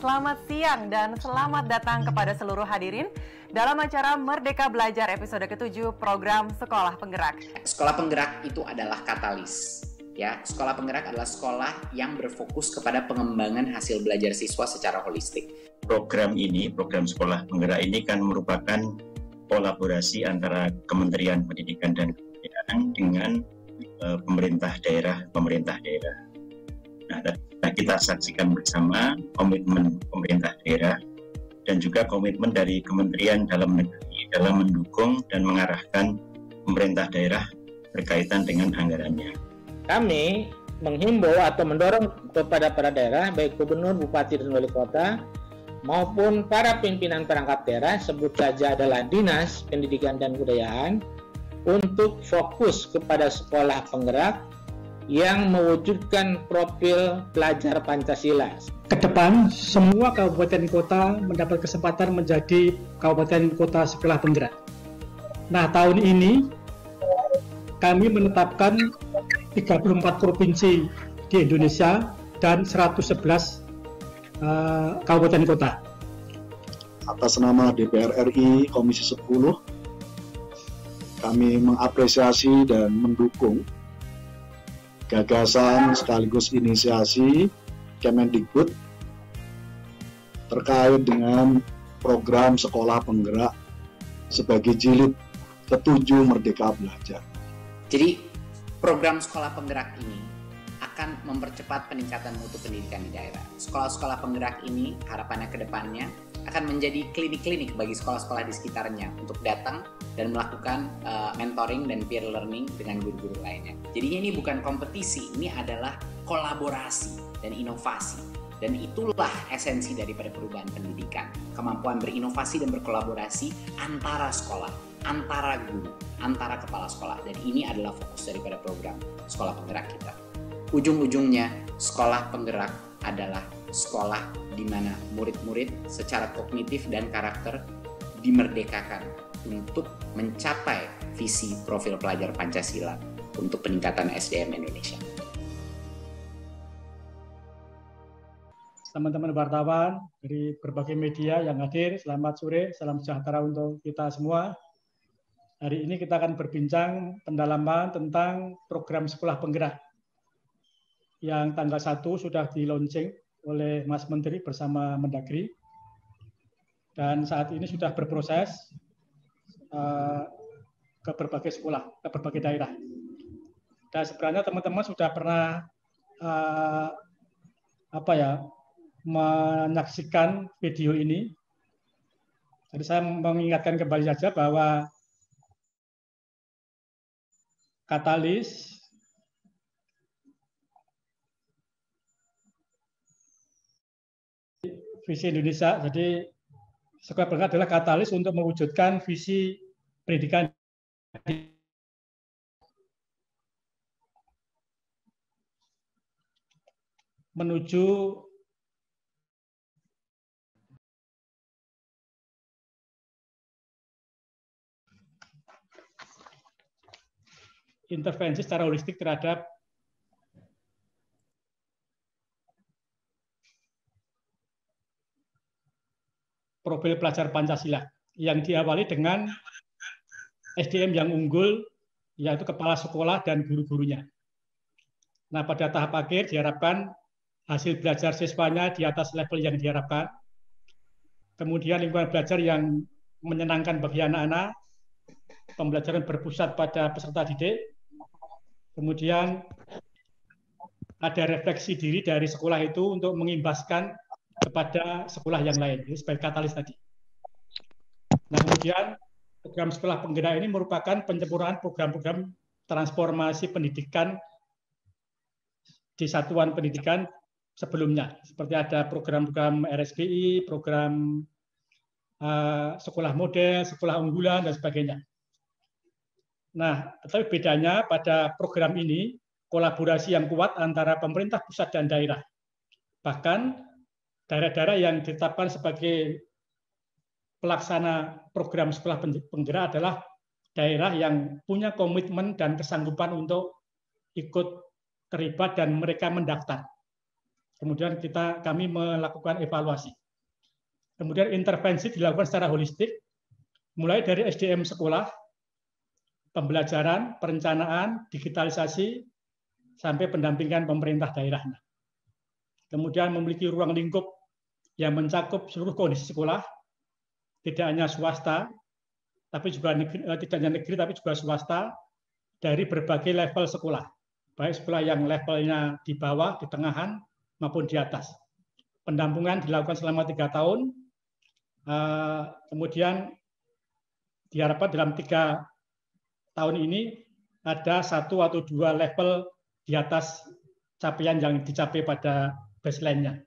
selamat siang dan selamat datang kepada seluruh hadirin dalam acara Merdeka Belajar episode ke-7 program Sekolah Penggerak. Sekolah Penggerak itu adalah katalis. Ya, sekolah penggerak adalah sekolah yang berfokus kepada pengembangan hasil belajar siswa secara holistik. Program Sekolah Penggerak ini kan merupakan kolaborasi antara Kementerian Pendidikan dan Kebudayaan dengan pemerintah daerah. Nah, kita saksikan bersama komitmen pemerintah daerah dan juga komitmen dari Kementerian Dalam Negeri dalam mendukung dan mengarahkan pemerintah daerah berkaitan dengan anggarannya. Kami menghimbau atau mendorong kepada para daerah, baik gubernur, bupati, dan wali kota, maupun para pimpinan perangkat daerah, sebut saja adalah Dinas Pendidikan dan Kebudayaan, untuk fokus kepada sekolah penggerak yang mewujudkan profil pelajar Pancasila. Kedepan, semua kabupaten kota mendapat kesempatan menjadi kabupaten kota sekolah penggerak. Nah, tahun ini kami menetapkan 34 provinsi di Indonesia dan 111 kabupaten kota. Atas nama DPR RI Komisi 10, kami mengapresiasi dan mendukung gagasan sekaligus inisiasi Kemendikbud terkait dengan program sekolah penggerak sebagai jilid ke-7 Merdeka Belajar. Jadi program sekolah penggerak ini akan mempercepat peningkatan mutu pendidikan di daerah. Sekolah-sekolah penggerak ini harapannya ke depannya akan menjadi klinik-klinik bagi sekolah-sekolah di sekitarnya untuk datang dan melakukan mentoring dan peer learning dengan guru-guru lainnya. Jadinya ini bukan kompetisi, ini adalah kolaborasi dan inovasi. Dan itulah esensi daripada perubahan pendidikan. Kemampuan berinovasi dan berkolaborasi antara sekolah, antara guru, antara kepala sekolah. Dan ini adalah fokus daripada program sekolah penggerak kita. Ujung-ujungnya, sekolah penggerak adalah sekolah di mana murid-murid secara kognitif dan karakter dimerdekakan untuk mencapai visi profil pelajar Pancasila untuk peningkatan SDM Indonesia. Teman-teman wartawan dari berbagai media yang hadir, selamat sore, salam sejahtera untuk kita semua. Hari ini kita akan berbincang pendalaman tentang program sekolah penggerak yang tanggal 1 sudah di-launching oleh Mas Menteri bersama Mendagri dan saat ini sudah berproses ke berbagai sekolah, ke berbagai daerah. Dan sebenarnya teman-teman sudah pernah menyaksikan video ini. Jadi saya mengingatkan kembali saja bahwa katalis visi Indonesia, jadi sekolah penggerak adalah katalis untuk mewujudkan visi pendidikan menuju intervensi secara holistik terhadap profil pelajar Pancasila yang diawali dengan SDM yang unggul, yaitu kepala sekolah dan guru-gurunya. Nah, pada tahap akhir diharapkan hasil belajar siswanya di atas level yang diharapkan. Kemudian lingkungan belajar yang menyenangkan bagi anak-anak, pembelajaran berpusat pada peserta didik. Kemudian ada refleksi diri dari sekolah itu untuk mengimbaskan kepada sekolah yang lain, sebagai katalis tadi. Nah, kemudian program sekolah penggerak ini merupakan penyempurnaan program-program transformasi pendidikan di satuan pendidikan sebelumnya. Seperti ada program-program RSBI, program sekolah model, sekolah unggulan, dan sebagainya. Nah, tetapi bedanya pada program ini, kolaborasi yang kuat antara pemerintah pusat dan daerah. Bahkan daerah-daerah yang ditetapkan sebagai pelaksana program sekolah penggerak adalah daerah yang punya komitmen dan kesanggupan untuk ikut terlibat dan mereka mendaftar. Kemudian kami melakukan evaluasi. Kemudian intervensi dilakukan secara holistik, mulai dari SDM sekolah, pembelajaran, perencanaan, digitalisasi, sampai pendampingan pemerintah daerahnya. Kemudian memiliki ruang lingkup yang mencakup seluruh kondisi sekolah, tidak hanya swasta, tapi juga tidak hanya negeri, tapi juga swasta, dari berbagai level sekolah, baik sekolah yang levelnya di bawah, di tengahan, maupun di atas. Pendampingan dilakukan selama 3 tahun, kemudian diharapkan dalam 3 tahun ini ada 1 atau 2 level di atas capaian yang dicapai pada baseline-nya.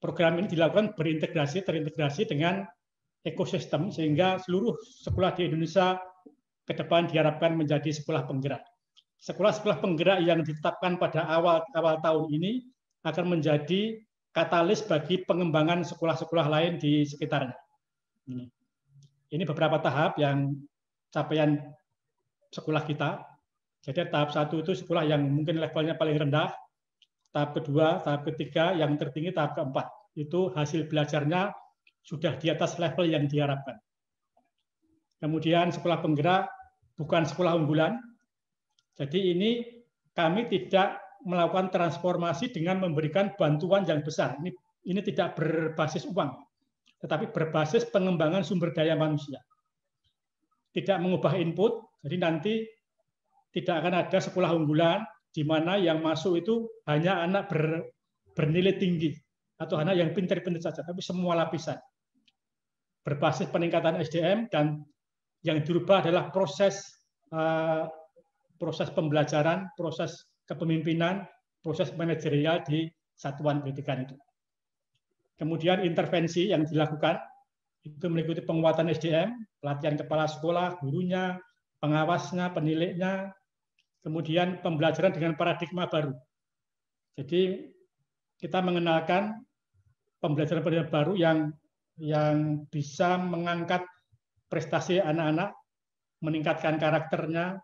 Program ini dilakukan terintegrasi dengan ekosistem, sehingga seluruh sekolah di Indonesia ke depan diharapkan menjadi sekolah penggerak. Sekolah-sekolah penggerak yang ditetapkan pada awal tahun ini akan menjadi katalis bagi pengembangan sekolah-sekolah lain di sekitarnya. Ini beberapa tahap yang capaian sekolah kita. Jadi tahap 1 itu sekolah yang mungkin levelnya paling rendah, tahap kedua, tahap ketiga, yang tertinggi tahap keempat. Itu hasil belajarnya sudah di atas level yang diharapkan. Kemudian sekolah penggerak bukan sekolah unggulan. Jadi ini kami tidak melakukan transformasi dengan memberikan bantuan yang besar. Ini tidak berbasis uang, tetapi berbasis pengembangan sumber daya manusia. Tidak mengubah input, jadi nanti tidak akan ada sekolah unggulan di mana yang masuk itu hanya anak bernilai tinggi atau anak yang pintar-pintar saja, tapi semua lapisan. Berbasis peningkatan SDM, dan yang dirubah adalah proses pembelajaran, proses kepemimpinan, proses manajerial di satuan pendidikan itu. Kemudian intervensi yang dilakukan itu meliputi penguatan SDM, pelatihan kepala sekolah, gurunya, pengawasnya, penilainya, kemudian pembelajaran dengan paradigma baru. Jadi kita mengenalkan pembelajaran baru yang bisa mengangkat prestasi anak-anak, meningkatkan karakternya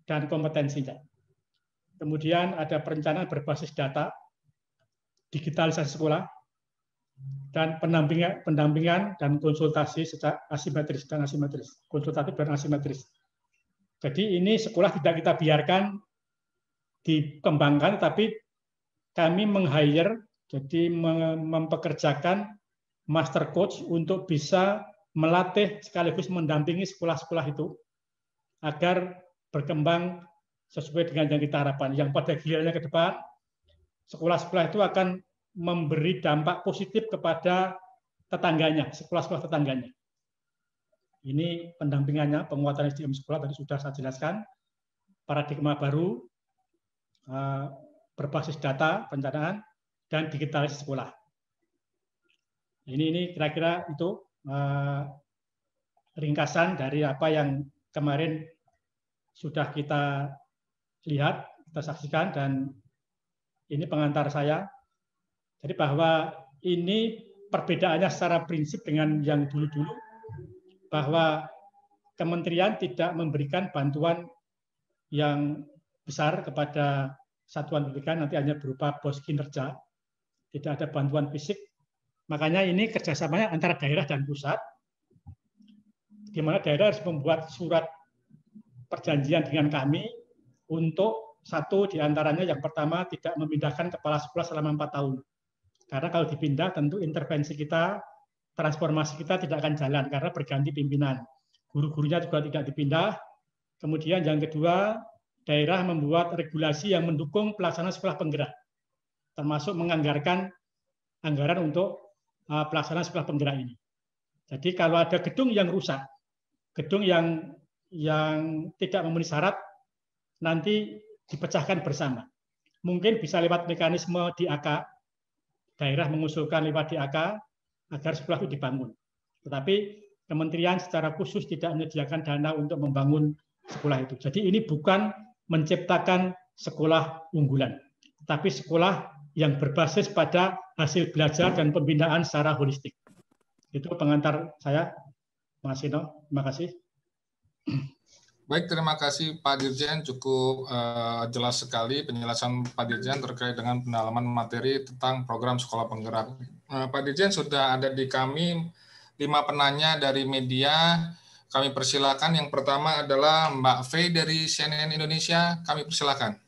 dan kompetensinya. Kemudian ada perencanaan berbasis data, digitalisasi sekolah, dan pendampingan dan konsultasi secara asimetris dan asimetris, konsultatif dan asimetris. Jadi ini sekolah tidak kita biarkan dikembangkan, tapi kami meng-hire, jadi mempekerjakan master coach untuk bisa melatih sekaligus mendampingi sekolah-sekolah itu agar berkembang sesuai dengan yang kita harapkan. Yang pada gilirannya ke depan, sekolah-sekolah itu akan memberi dampak positif kepada tetangganya, sekolah-sekolah tetangganya. Ini pendampingannya, penguatan SDM sekolah tadi sudah saya jelaskan. Paradigma baru, berbasis data, perencanaan, dan digitalisasi sekolah. Ini kira-kira itu ringkasan dari apa yang kemarin sudah kita lihat, kita saksikan, dan ini pengantar saya. Jadi bahwa ini perbedaannya secara prinsip dengan yang dulu-dulu, bahwa kementerian tidak memberikan bantuan yang besar kepada satuan pendidikan, nanti hanya berupa bos kinerja, tidak ada bantuan fisik. Makanya ini kerjasamanya antara daerah dan pusat, di mana daerah harus membuat surat perjanjian dengan kami untuk satu diantaranya, yang pertama tidak memindahkan kepala sekolah selama 4 tahun. Karena kalau dipindah tentu intervensi kita, transformasi kita tidak akan jalan karena berganti pimpinan. Guru-gurunya juga tidak dipindah. Kemudian yang kedua, daerah membuat regulasi yang mendukung pelaksanaan sekolah penggerak, termasuk menganggarkan anggaran untuk pelaksanaan sekolah penggerak ini. Jadi kalau ada gedung yang rusak, gedung yang tidak memenuhi syarat, nanti dipecahkan bersama. Mungkin bisa lewat mekanisme DAK, daerah mengusulkan lewat DAK agar sekolah itu dibangun. Tetapi kementerian secara khusus tidak menyediakan dana untuk membangun sekolah itu. Jadi ini bukan menciptakan sekolah unggulan, tapi sekolah yang berbasis pada hasil belajar dan pembinaan secara holistik. Itu pengantar saya, Mas Sino. Terima kasih. Baik, terima kasih Pak Dirjen, cukup jelas sekali penjelasan Pak Dirjen terkait dengan pendalaman materi tentang program sekolah penggerak. Pak Dirjen, sudah ada di kami 5 penanya dari media. Kami persilakan. Yang pertama adalah Mbak Fei dari CNN Indonesia. Kami persilakan.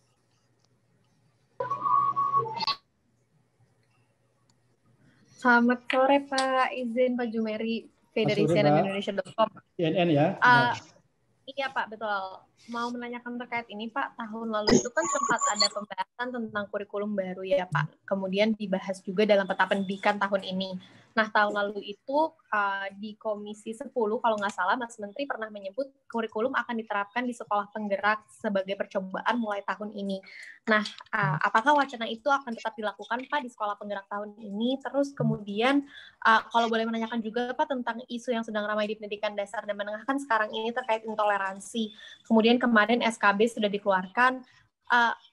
Selamat sore Pak, izin Pak Jumeri, Fei dari cnnindonesia.com. CNN ya? Iya Pak, betul. Mau menanyakan terkait ini Pak, tahun lalu itu kan sempat ada pembahasan tentang kurikulum baru ya Pak. Kemudian dibahas juga dalam peta pendidikan tahun ini. Nah, tahun lalu itu di Komisi 10, kalau nggak salah, Mas Menteri pernah menyebut kurikulum akan diterapkan di sekolah penggerak sebagai percobaan mulai tahun ini. Nah, apakah wacana itu akan tetap dilakukan Pak di sekolah penggerak tahun ini? Terus kemudian, kalau boleh menanyakan juga Pak tentang isu yang sedang ramai di pendidikan dasar dan menengah kan sekarang ini terkait intoleransi. Kemudian kemarin SKB sudah dikeluarkan.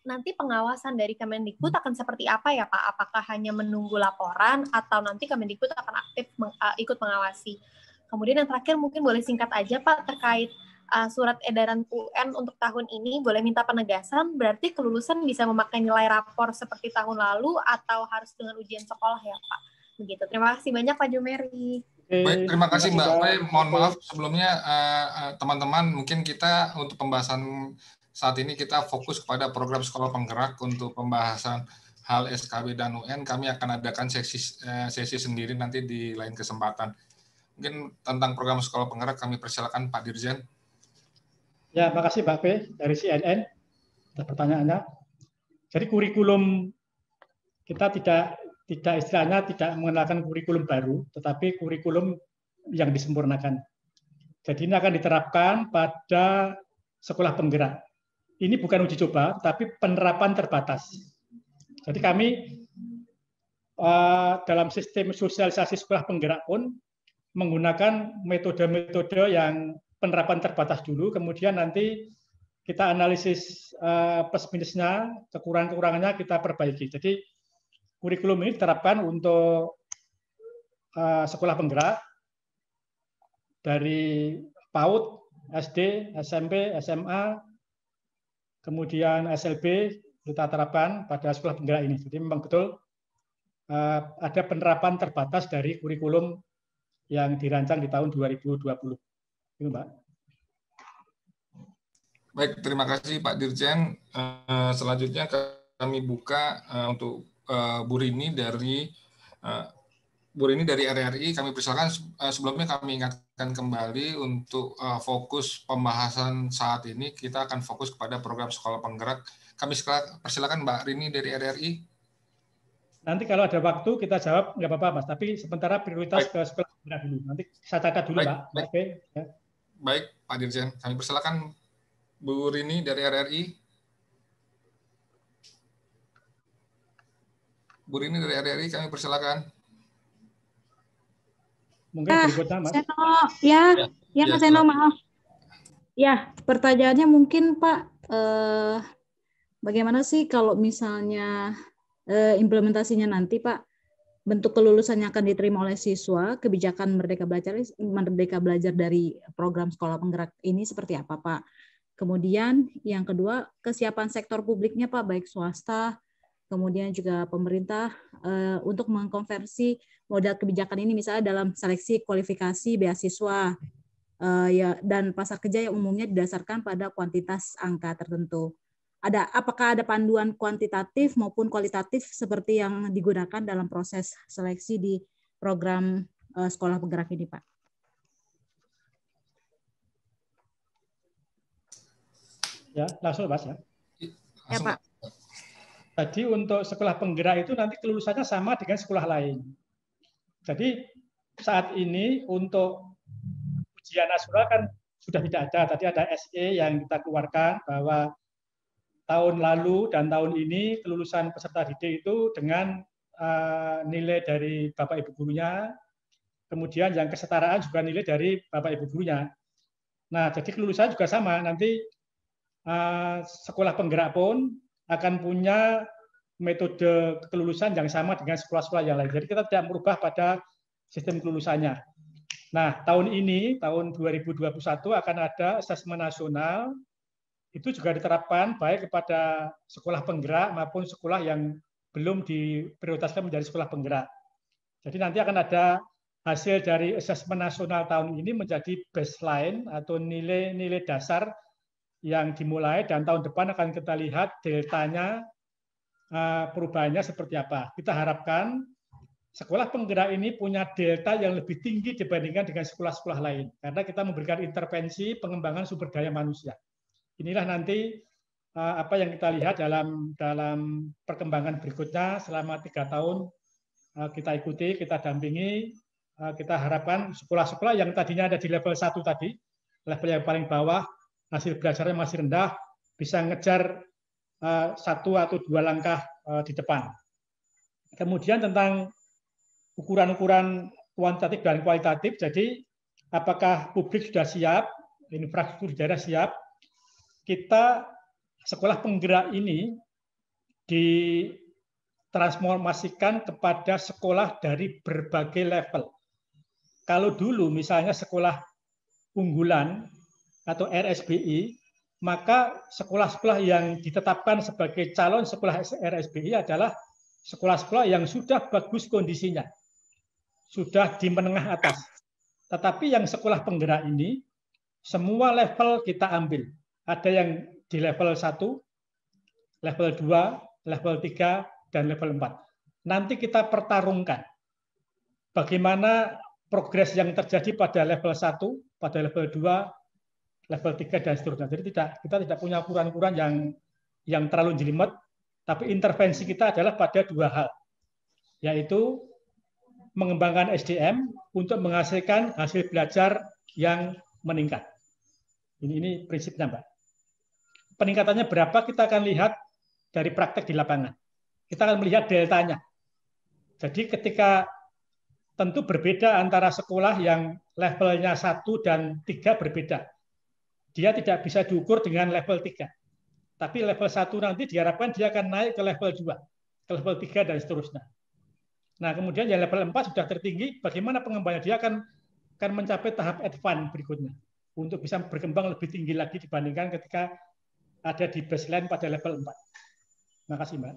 Nanti pengawasan dari Kemendikbud akan seperti apa ya Pak? Apakah hanya menunggu laporan atau nanti Kemendikbud akan aktif ikut mengawasi? Kemudian yang terakhir mungkin boleh singkat aja Pak terkait surat edaran UN untuk tahun ini, boleh minta penegasan, berarti kelulusan bisa memakai nilai rapor seperti tahun lalu atau harus dengan ujian sekolah ya Pak? Begitu. Terima kasih banyak Pak Jumeri. Baik, terima kasih Mbak Fei. Mohon maaf sebelumnya teman-teman, mungkin kita untuk pembahasan saat ini kita fokus kepada program sekolah penggerak. Untuk pembahasan hal SKB dan UN, kami akan adakan sesi sendiri nanti di lain kesempatan. Mungkin tentang program sekolah penggerak kami persilakan Pak Dirjen. Ya, makasih Mbak P dari CNN atas pertanyaannya. Jadi kurikulum kita tidak istilahnya tidak mengenalkan kurikulum baru, tetapi kurikulum yang disempurnakan. Jadi ini akan diterapkan pada sekolah penggerak. Ini bukan uji coba, tapi penerapan terbatas. Jadi kami dalam sistem sosialisasi sekolah penggerak pun menggunakan metode-metode yang penerapan terbatas dulu, kemudian nanti kita analisis plus minusnya, kekurangan-kekurangannya kita perbaiki. Jadi kurikulum ini diterapkan untuk sekolah penggerak dari PAUD, SD, SMP, SMA, kemudian SLB kita terapkan pada sekolah penggerak ini. Jadi memang betul ada penerapan terbatas dari kurikulum yang dirancang di tahun 2020. Itu, Mbak. Baik, terima kasih Pak Dirjen. Selanjutnya kami buka untuk Bu Rini dari RRI. Kami persilakan. Sebelumnya kami ingatkan kembali untuk fokus pembahasan saat ini kita akan fokus kepada program sekolah penggerak. Kami persilakan Mbak Rini dari RRI. Nanti kalau ada waktu kita jawab nggak apa-apa Mas, tapi sementara prioritas ke sekolah penggerak dulu. Nanti saya catat dulu Mbak. Baik. Baik Pak Dirjen, kami persilakan Bu Rini dari RRI. Bu Rini dari RRI, kami persilakan. Mungkin berikutnya, Mas. Mas Seno, maaf. Ya, pertanyaannya mungkin Pak, bagaimana sih kalau misalnya implementasinya nanti Pak, bentuk kelulusan yang akan diterima oleh siswa, kebijakan Merdeka Belajar dari program sekolah penggerak ini seperti apa Pak? Kemudian yang kedua, kesiapan sektor publiknya Pak, baik swasta, kemudian juga pemerintah untuk mengkonversi modal kebijakan ini misalnya dalam seleksi kualifikasi beasiswa dan pasar kerja yang umumnya didasarkan pada kuantitas angka tertentu. Apakah ada panduan kuantitatif maupun kualitatif seperti yang digunakan dalam proses seleksi di program sekolah penggerak ini, Pak? Ya, langsung Mas ya. Ya Pak. Jadi untuk sekolah penggerak itu nanti kelulusannya sama dengan sekolah lain. Jadi saat ini untuk ujian nasional kan sudah tidak ada. Tadi ada SE yang kita keluarkan bahwa tahun lalu dan tahun ini kelulusan peserta didik itu dengan nilai dari Bapak Ibu gurunya, kemudian yang kesetaraan juga nilai dari Bapak Ibu gurunya. Nah, jadi kelulusan juga sama. Nanti sekolah penggerak pun akan punya metode kelulusan yang sama dengan sekolah-sekolah yang lain. Jadi kita tidak merubah pada sistem kelulusannya. Nah, tahun ini, tahun 2021 akan ada asesmen nasional, itu juga diterapkan baik kepada sekolah penggerak maupun sekolah yang belum diprioritaskan menjadi sekolah penggerak. Jadi nanti akan ada hasil dari asesmen nasional tahun ini menjadi baseline atau nilai-nilai dasar yang dimulai, dan tahun depan akan kita lihat deltanya perubahannya seperti apa. Kita harapkan sekolah penggerak ini punya delta yang lebih tinggi dibandingkan dengan sekolah-sekolah lain, karena kita memberikan intervensi pengembangan sumber daya manusia. Inilah nanti apa yang kita lihat dalam perkembangan berikutnya selama 3 tahun kita ikuti, kita dampingi, kita harapkan sekolah-sekolah yang tadinya ada di level 1 tadi, level yang paling bawah, hasil belajarnya masih rendah, bisa ngejar 1 atau 2 langkah di depan. Kemudian tentang ukuran-ukuran kuantitatif dan kualitatif, jadi apakah publik sudah siap, infrastruktur daerah siap, kita sekolah penggerak ini ditransformasikan kepada sekolah dari berbagai level. Kalau dulu misalnya sekolah unggulan atau RSBI, maka sekolah-sekolah yang ditetapkan sebagai calon sekolah RSBI adalah sekolah-sekolah yang sudah bagus kondisinya, sudah di menengah atas. Tetapi yang sekolah penggerak ini, semua level kita ambil. Ada yang di level 1, level 2, level 3, dan level 4. Nanti kita pertarungkan bagaimana progres yang terjadi pada level 1, pada level 2, level 3, dan seterusnya. Jadi kita tidak punya ukuran-ukuran yang terlalu jelimet, tapi intervensi kita adalah pada 2 hal, yaitu mengembangkan SDM untuk menghasilkan hasil belajar yang meningkat. Ini prinsipnya, Mbak. Peningkatannya berapa kita akan lihat dari praktek di lapangan. Kita akan melihat deltanya. Jadi ketika tentu berbeda antara sekolah yang levelnya 1 dan 3 berbeda. Dia tidak bisa diukur dengan level 3. Tapi level 1 nanti diharapkan dia akan naik ke level 2, ke level 3, dan seterusnya. Nah, kemudian yang level 4 sudah tertinggi, bagaimana pengembangannya? Dia akan mencapai tahap advance berikutnya untuk bisa berkembang lebih tinggi lagi dibandingkan ketika ada di baseline pada level 4. Terima kasih, Mbak.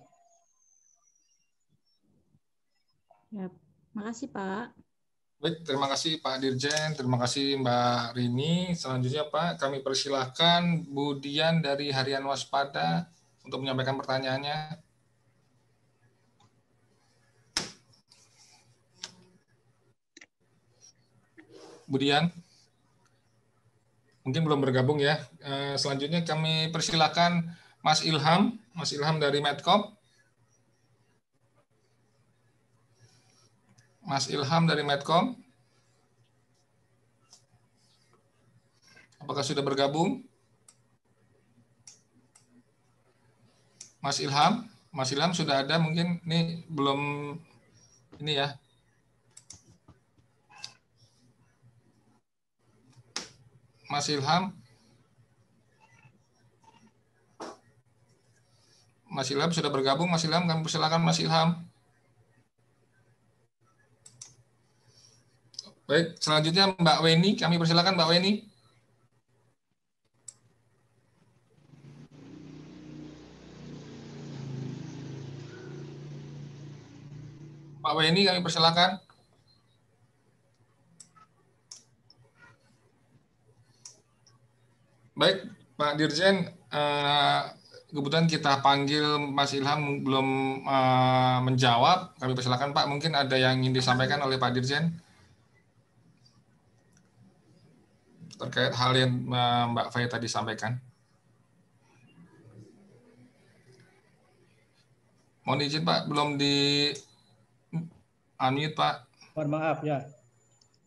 Ya, makasih, Pak. Baik, terima kasih Pak Dirjen, terima kasih Mbak Rini. Selanjutnya Pak, kami persilahkan Bu Dian dari Harian Waspada untuk menyampaikan pertanyaannya. Bu Dian, mungkin belum bergabung ya. Selanjutnya kami persilahkan Mas Ilham dari Medcom. Mas Ilham dari Medcom. Apakah sudah bergabung? Mas Ilham sudah ada mungkin ini belum ini ya. Mas Ilham sudah bergabung. Mas Ilham, kami persilakan Mas Ilham. Baik, selanjutnya Mbak Weni, kami persilakan Mbak Weni. Mbak Weni, kami persilakan. Baik, Pak Dirjen, kebetulan kita panggil Mas Ilham belum menjawab. Kami persilakan Pak, mungkin ada yang ingin disampaikan oleh Pak Dirjen terkait hal yang Mbak Fai tadi sampaikan. Mohon izin Pak, belum di unmute Pak. Mohon maaf ya.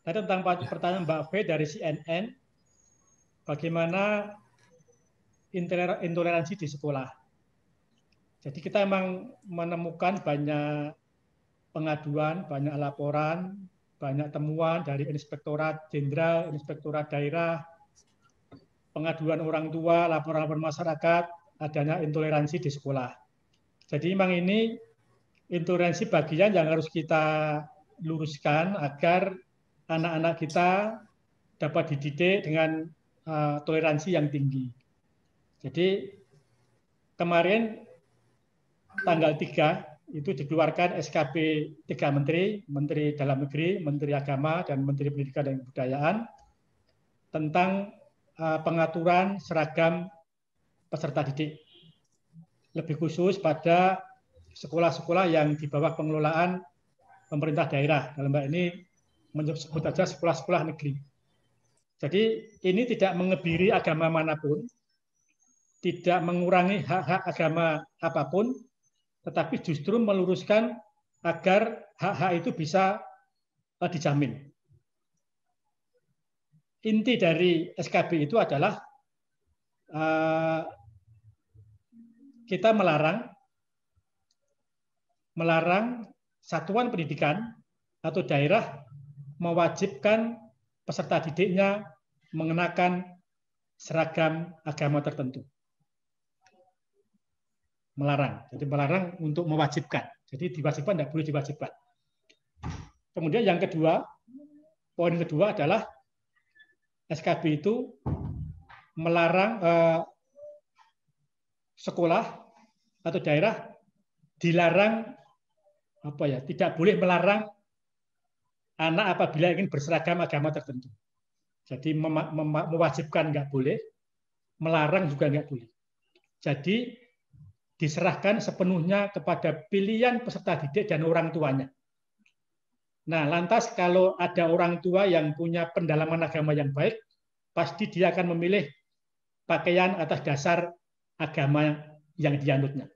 Tadi tentang pertanyaan Mbak Fai dari CNN, bagaimana intoleransi di sekolah. Jadi kita memang menemukan banyak pengaduan, banyak laporan, banyak temuan dari Inspektorat Jenderal, Inspektorat Daerah, pengaduan orang tua, laporan-laporan masyarakat, adanya intoleransi di sekolah. Jadi memang ini intoleransi bagian yang harus kita luruskan agar anak-anak kita dapat dididik dengan toleransi yang tinggi. Jadi kemarin tanggal 3 itu dikeluarkan SKP 3 Menteri, Menteri Dalam Negeri, Menteri Agama, dan Menteri Pendidikan dan Kebudayaan tentang pengaturan seragam peserta didik. Lebih khusus pada sekolah-sekolah yang di bawah pengelolaan pemerintah daerah. Dalam hal ini menyebut saja sekolah-sekolah negeri. Jadi ini tidak mengebiri agama manapun, tidak mengurangi hak-hak agama apapun, tetapi justru meluruskan agar hak-hak itu bisa dijamin. Inti dari SKB itu adalah kita melarang satuan pendidikan atau daerah mewajibkan peserta didiknya mengenakan seragam agama tertentu. Melarang. Jadi melarang untuk mewajibkan. Jadi diwajibkan, tidak boleh diwajibkan. Kemudian yang kedua, poin kedua adalah SKB itu melarang sekolah atau daerah dilarang tidak boleh melarang anak apabila ingin berseragam agama tertentu. Jadi mewajibkan nggak boleh, melarang juga nggak boleh. Jadi diserahkan sepenuhnya kepada pilihan peserta didik dan orang tuanya. Nah, lantas kalau ada orang tua yang punya pendalaman agama yang baik, pasti dia akan memilih pakaian atas dasar agama yang dianutnya.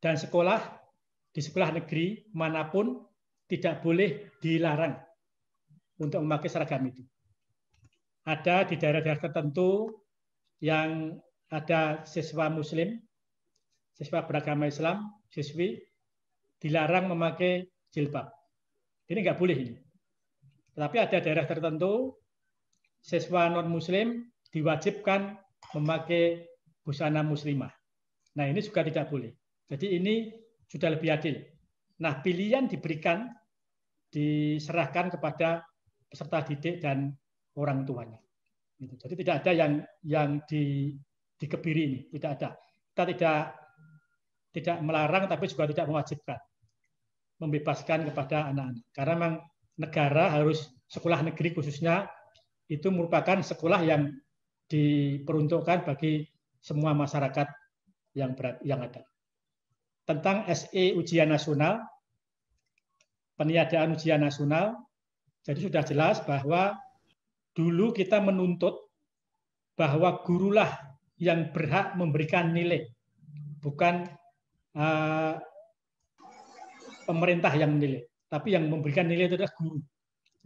Dan di sekolah negeri manapun tidak boleh dilarang untuk memakai seragam itu. Ada di daerah-daerah tertentu yang ada siswa Muslim, siswa beragama Islam, siswi dilarang memakai jilbab. Ini nggak boleh ini. Tapi ada daerah tertentu siswa non-Muslim diwajibkan memakai busana muslimah. Nah, ini juga tidak boleh. Jadi ini sudah lebih adil. Nah, pilihan diserahkan kepada peserta didik dan orang tuanya. Jadi tidak ada yang dikebiri ini, tidak ada. Kita tidak melarang, tapi juga tidak mewajibkan, membebaskan kepada anak-anak. Karena memang negara harus sekolah negeri khususnya itu merupakan sekolah yang diperuntukkan bagi semua masyarakat yang ada. Tentang SE ujian nasional, peniadaan ujian nasional, jadi sudah jelas bahwa dulu kita menuntut bahwa gurulah yang berhak memberikan nilai, bukan pemerintah yang menilai, tapi yang memberikan nilai itu adalah guru.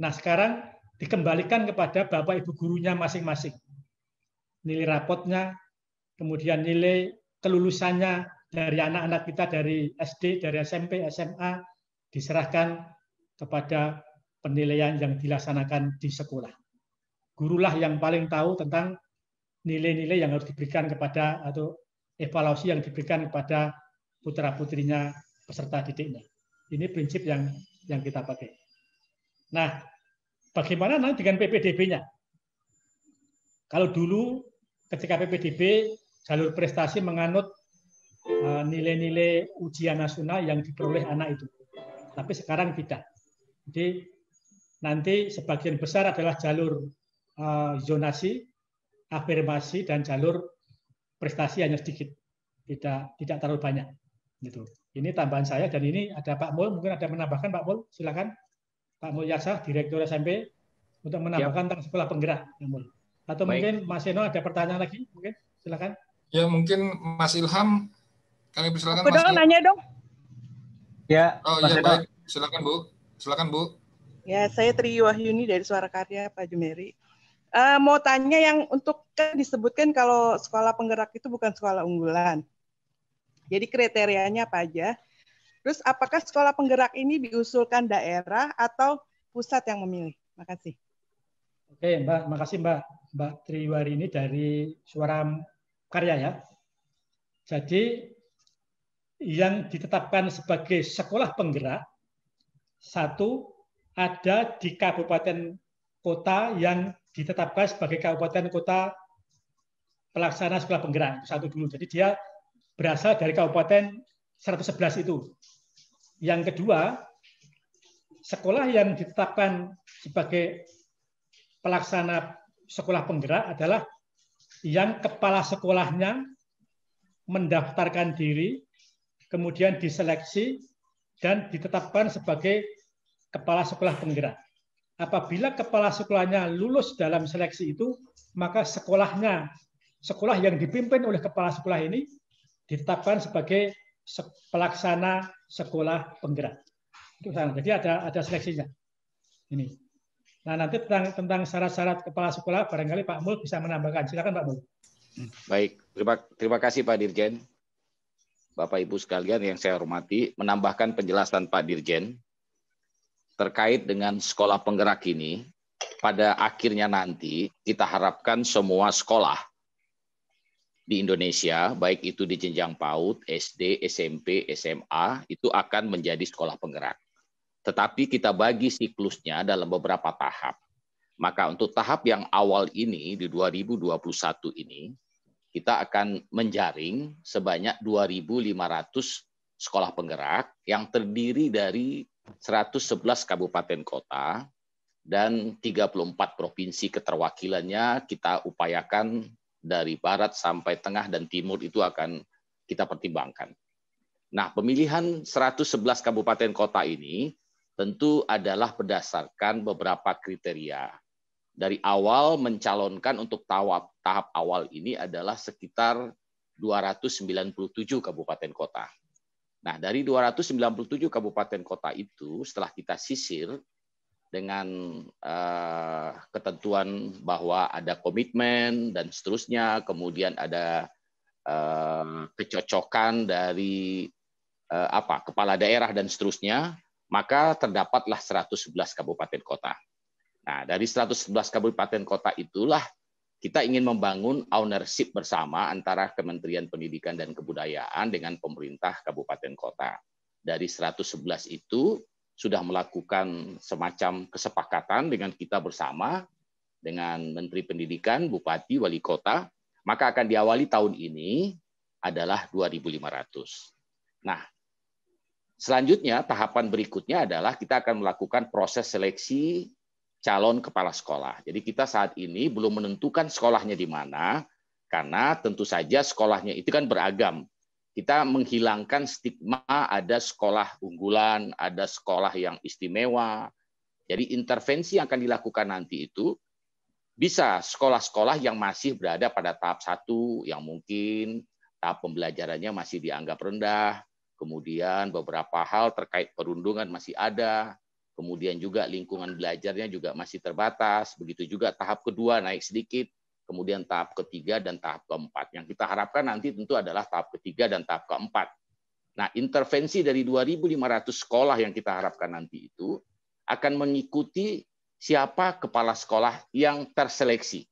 Nah, sekarang dikembalikan kepada bapak ibu gurunya masing-masing. Nilai rapotnya, kemudian nilai kelulusannya dari anak-anak kita dari SD, dari SMP, SMA, diserahkan kepada penilaian yang dilaksanakan di sekolah. Gurulah yang paling tahu tentang nilai-nilai yang harus diberikan kepada atau evaluasi yang diberikan kepada putra-putrinya peserta didiknya. Ini prinsip yang kita pakai. Nah, bagaimana nanti dengan PPDB-nya? Kalau dulu ketika PPDB jalur prestasi menganut nilai-nilai ujian nasional yang diperoleh anak itu. Tapi sekarang tidak. Jadi nanti sebagian besar adalah jalur zonasi, afirmasi, dan jalur prestasi hanya sedikit. Tidak terlalu banyak. Gitu. Ini tambahan saya, dan ini ada Pak Mul, mungkin ada menambahkan Pak Mul, silakan. Pak Mulyasa, Direktur SMP, untuk menambahkan tentang sekolah penggerak. Atau mungkin Mas Eno ada pertanyaan lagi, mungkin silakan. Ya, mungkin Mas Ilham, kami persilakan. Aku dong nanya dong. Ya. Oh iya, baik. Silakan Bu. Silakan Bu. Ya, saya Tri Wahyuni dari Suara Karya Pak Jumeri. Mau tanya yang untuk kan disebutkan kalau sekolah penggerak itu bukan sekolah unggulan. Jadi kriterianya apa aja? Terus apakah sekolah penggerak ini diusulkan daerah atau pusat yang memilih? Makasih. Oke, Mbak. Makasih Mbak Triwarini dari Suara Karya ya. Jadi yang ditetapkan sebagai sekolah penggerak, satu ada di kabupaten kota yang ditetapkan sebagai kabupaten kota pelaksana sekolah penggerak. Itu satu dulu. Jadi dia berasal dari kabupaten 111 itu. Yang kedua, sekolah yang ditetapkan sebagai pelaksana sekolah penggerak adalah yang kepala sekolahnya mendaftarkan diri, kemudian diseleksi, dan ditetapkan sebagai kepala sekolah penggerak. Apabila kepala sekolahnya lulus dalam seleksi itu, maka sekolah yang dipimpin oleh kepala sekolah ini ditetapkan sebagai pelaksana sekolah penggerak. Itu salah. Jadi ada seleksinya. Ini. Nah, nanti tentang syarat-syarat kepala sekolah barangkali Pak Mul bisa menambahkan. Silakan Pak Mul. Baik, terima kasih Pak Dirjen. Bapak Ibu sekalian yang saya hormati, menambahkan penjelasan Pak Dirjen terkait dengan sekolah penggerak ini, pada akhirnya nanti kita harapkan semua sekolah di Indonesia, baik itu di jenjang PAUD, SD, SMP, SMA, itu akan menjadi sekolah penggerak. Tetapi kita bagi siklusnya dalam beberapa tahap. Maka untuk tahap yang awal ini, di 2021 ini, kita akan menjaring sebanyak 2.500 sekolah penggerak yang terdiri dari 111 kabupaten kota dan 34 provinsi keterwakilannya kita upayakan dari barat sampai tengah dan timur itu akan kita pertimbangkan. Nah, pemilihan 111 kabupaten kota ini tentu adalah berdasarkan beberapa kriteria. Dari awal mencalonkan untuk tahap awal ini adalah sekitar 297 kabupaten kota. Nah, dari 297 kabupaten kota itu, setelah kita sisir dengan ketentuan bahwa ada komitmen dan seterusnya, kemudian ada kecocokan dari kepala daerah dan seterusnya, maka terdapatlah 111 kabupaten kota. Nah, dari 111 kabupaten kota itulah kita ingin membangun ownership bersama antara Kementerian Pendidikan dan Kebudayaan dengan pemerintah kabupaten kota. Dari 111 itu sudah melakukan semacam kesepakatan dengan kita bersama, dengan Menteri Pendidikan, Bupati, Wali Kota, maka akan diawali tahun ini adalah 2.500. Nah, selanjutnya tahapan berikutnya adalah kita akan melakukan proses seleksi calon kepala sekolah. Jadi kita saat ini belum menentukan sekolahnya di mana, karena tentu saja sekolahnya itu kan beragam. Kita menghilangkan stigma ada sekolah unggulan, ada sekolah yang istimewa. Jadi intervensi yang akan dilakukan nanti itu bisa sekolah-sekolah yang masih berada pada tahap 1, yang mungkin tahap pembelajarannya masih dianggap rendah, kemudian beberapa hal terkait perundungan masih ada, kemudian juga lingkungan belajarnya juga masih terbatas, begitu juga tahap kedua naik sedikit, kemudian tahap ketiga dan tahap keempat. Yang kita harapkan nanti tentu adalah tahap ketiga dan tahap keempat. Nah, intervensi dari 2.500 sekolah yang kita harapkan nanti itu akan mengikuti siapa kepala sekolah yang terseleksi.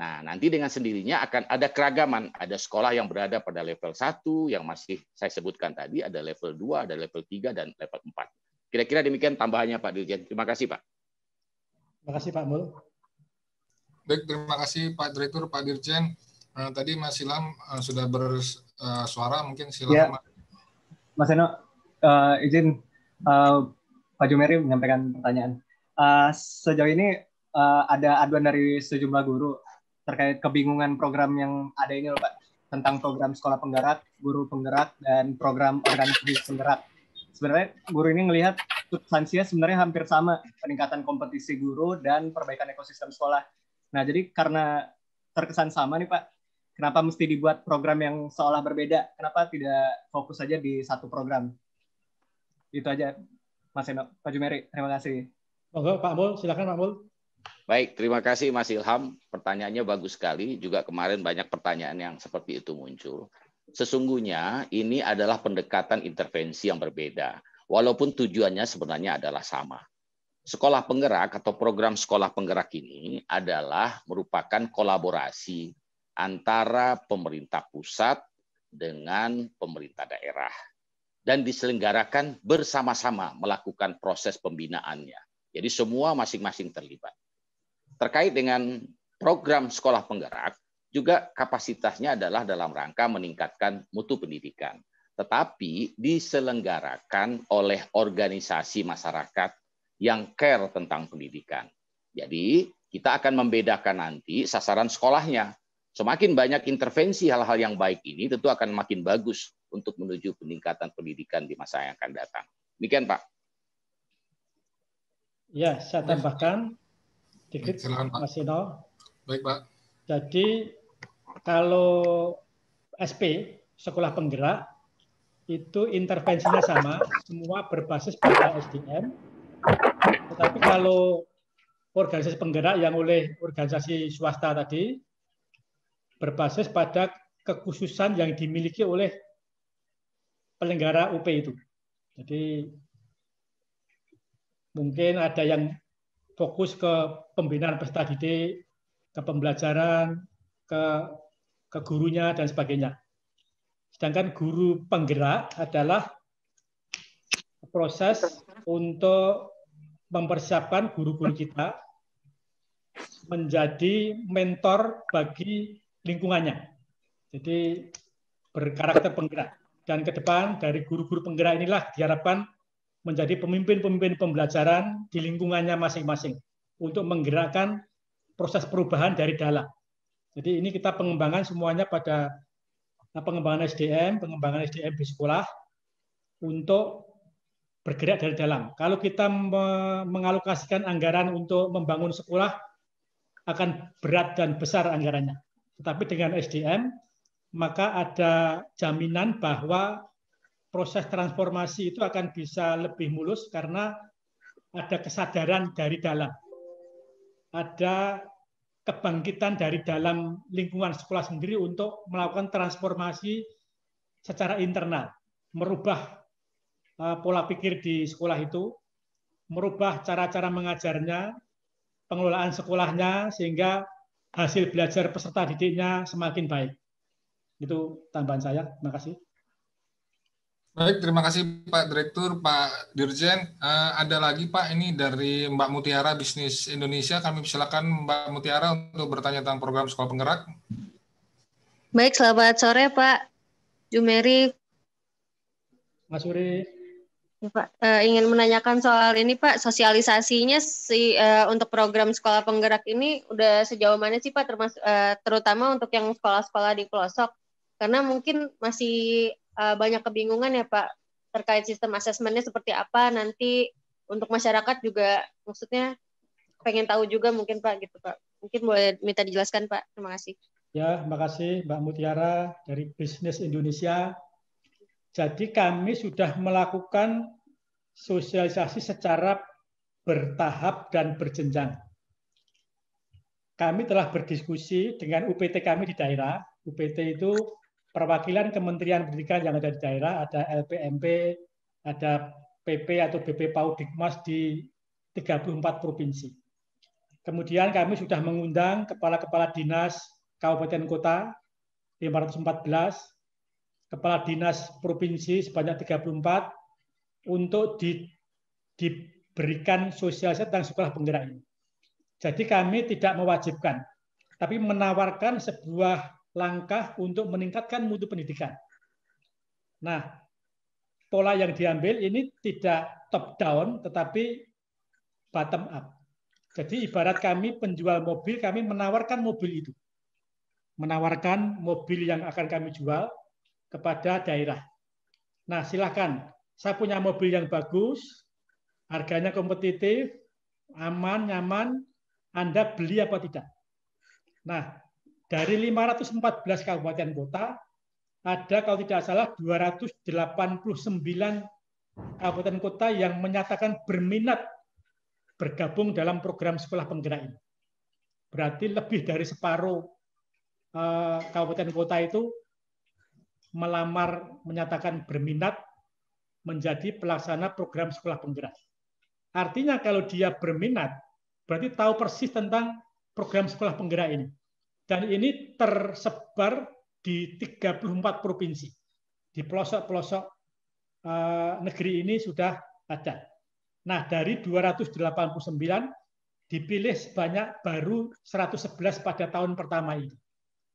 Nah, nanti dengan sendirinya akan ada keragaman. Ada sekolah yang berada pada level 1, yang masih saya sebutkan tadi, ada level 2, ada level 3, dan level 4. Kira-kira demikian tambahannya Pak Dirjen. Terima kasih Pak. Terima kasih Pak Mul. Baik, terima kasih Pak Direktur, Pak Dirjen. Tadi Mas Ilham sudah bersuara, mungkin silakan. Ya. Mas Eno, izin Pak Jumeri menyampaikan pertanyaan. Sejauh ini ada aduan dari sejumlah guru terkait kebingungan program yang ada ini Pak, tentang program sekolah penggerak, guru penggerak, dan program organisasi penggerak. Sebenarnya guru ini melihat substansinya sebenarnya hampir sama, peningkatan kompetisi guru dan perbaikan ekosistem sekolah. Nah, jadi karena terkesan sama nih Pak, kenapa mesti dibuat program yang seolah berbeda? Kenapa tidak fokus saja di satu program? Itu aja Mas Eno. Pak Jumeri, terima kasih. Monggo Pak Mul, silakan Pak Mul. Baik, terima kasih Mas Ilham. Pertanyaannya bagus sekali. Juga kemarin banyak pertanyaan yang seperti itu muncul. Sesungguhnya ini adalah pendekatan intervensi yang berbeda, walaupun tujuannya sebenarnya adalah sama. Sekolah penggerak atau program sekolah penggerak ini adalah merupakan kolaborasi antara pemerintah pusat dengan pemerintah daerah dan diselenggarakan bersama-sama melakukan proses pembinaannya. Jadi semua masing-masing terlibat. Terkait dengan program sekolah penggerak, juga kapasitasnya adalah dalam rangka meningkatkan mutu pendidikan. Tetapi diselenggarakan oleh organisasi masyarakat yang care tentang pendidikan. Jadi kita akan membedakan nanti sasaran sekolahnya. Semakin banyak intervensi hal-hal yang baik ini tentu akan makin bagus untuk menuju peningkatan pendidikan di masa yang akan datang. Demikian, Pak. Ya, saya tambahkan dikit, Mas Ino. Baik, Pak. Jadi kalau SP, sekolah penggerak, itu intervensinya sama, semua berbasis pada SDM. Tetapi kalau organisasi penggerak yang oleh organisasi swasta tadi, berbasis pada kekhususan yang dimiliki oleh penyelenggara UP itu. Jadi mungkin ada yang fokus ke pembinaan peserta didik, ke pembelajaran, ke gurunya, dan sebagainya. Sedangkan guru penggerak adalah proses untuk mempersiapkan guru-guru kita menjadi mentor bagi lingkungannya. Jadi berkarakter penggerak. Dan ke depan dari guru-guru penggerak inilah diharapkan menjadi pemimpin-pemimpin pembelajaran di lingkungannya masing-masing untuk menggerakkan proses perubahan dari dalam. Jadi ini kita pengembangan semuanya pada pengembangan SDM di sekolah untuk bergerak dari dalam. Kalau kita mengalokasikan anggaran untuk membangun sekolah, akan berat dan besar anggarannya. Tetapi dengan SDM, maka ada jaminan bahwa proses transformasi itu akan bisa lebih mulus karena ada kesadaran dari dalam. Ada kebangkitan dari dalam lingkungan sekolah sendiri untuk melakukan transformasi secara internal, merubah pola pikir di sekolah itu, merubah cara-cara mengajarnya, pengelolaan sekolahnya, sehingga hasil belajar peserta didiknya semakin baik. Itu tambahan saya. Terima kasih. Baik, terima kasih Pak Direktur, Pak Dirjen. Ada lagi Pak, ini dari Mbak Mutiara Bisnis Indonesia. Kami silakan Mbak Mutiara untuk bertanya tentang program sekolah penggerak. Baik, selamat sore Pak Jumeri. Mas Suri. Ya, Pak, ingin menanyakan soal ini Pak, sosialisasinya untuk program sekolah penggerak ini udah sejauh mana sih Pak, terutama untuk yang sekolah-sekolah di pelosok, karena mungkin masih banyak kebingungan ya Pak terkait sistem asesmennya seperti apa nanti untuk masyarakat juga, maksudnya pengen tahu juga mungkin Pak gitu Pak. Mungkin boleh minta dijelaskan Pak. Terima kasih. Ya, terima kasih Mbak Mutiara dari Bisnis Indonesia. Jadi kami sudah melakukan sosialisasi secara bertahap dan berjenjang. Kami telah berdiskusi dengan UPT kami di daerah. UPT itu perwakilan Kementerian Pendidikan yang ada di daerah, ada LPMP, ada PP atau BP Paudikmas di 34 provinsi. Kemudian kami sudah mengundang kepala-kepala dinas kabupaten kota 514, kepala dinas provinsi sebanyak 34 untuk diberikan sosialisasi tentang sekolah penggerak ini. Jadi kami tidak mewajibkan, tapi menawarkan sebuah langkah untuk meningkatkan mutu pendidikan. Nah, pola yang diambil ini tidak top down, tetapi bottom up. Jadi ibarat kami penjual mobil, kami menawarkan mobil itu. Menawarkan mobil yang akan kami jual kepada daerah. Nah, silakan. Saya punya mobil yang bagus, harganya kompetitif, aman, nyaman. Anda beli apa tidak? Nah, dari 514 kabupaten kota, ada kalau tidak salah 289 kabupaten kota yang menyatakan berminat bergabung dalam program sekolah penggerak ini. Berarti lebih dari separuh kabupaten kota itu melamar, menyatakan berminat menjadi pelaksana program sekolah penggerak. Artinya kalau dia berminat, berarti tahu persis tentang program sekolah penggerak ini. Dan ini tersebar di 34 provinsi. Di pelosok-pelosok negeri ini sudah ada. Nah, dari 289 dipilih sebanyak baru 111 pada tahun pertama ini.